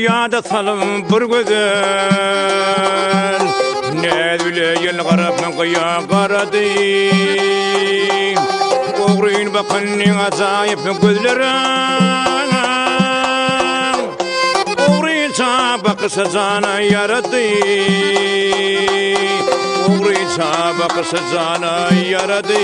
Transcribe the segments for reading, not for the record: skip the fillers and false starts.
dünyada salım bir güzel ne bileyim garabın kıya karadı oğruyun bakınning azayip gözlerin oğruysa bakısa zana yaradı oğruysa bakısa zana yaradı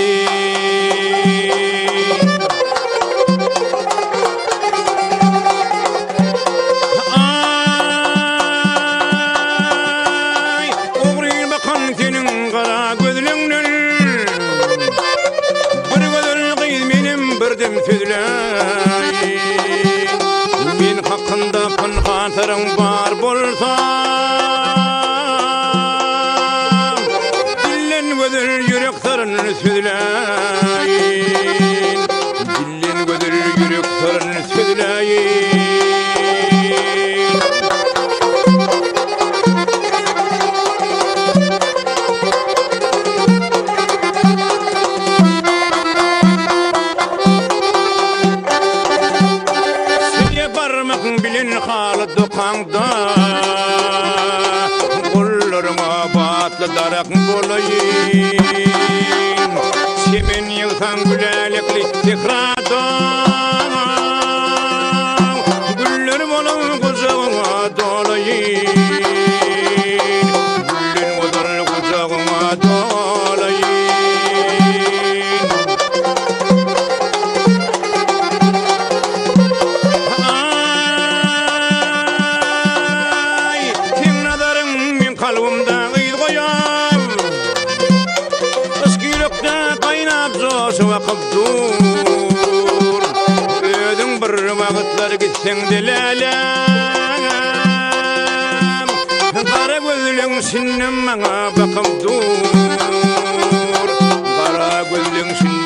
min hakkında pınqatarın var bolsam dillen gödür yüreklerin süzüleyin dillen gödür yüreklerin süzüleyin dokanda kullarıma batlı darak bulayım semen yılsan gülelikli tekrardan güllerim olan kucağıma dolayım güllerim olan kucağıma dolayım kalbimde gıyıl koyam ıskilükte kaynap zosu vakıp dur ödün bir vakitler gitsen dilelim kara gözlüğün sinnem bana bakıp dur kara gözlüğün sinnem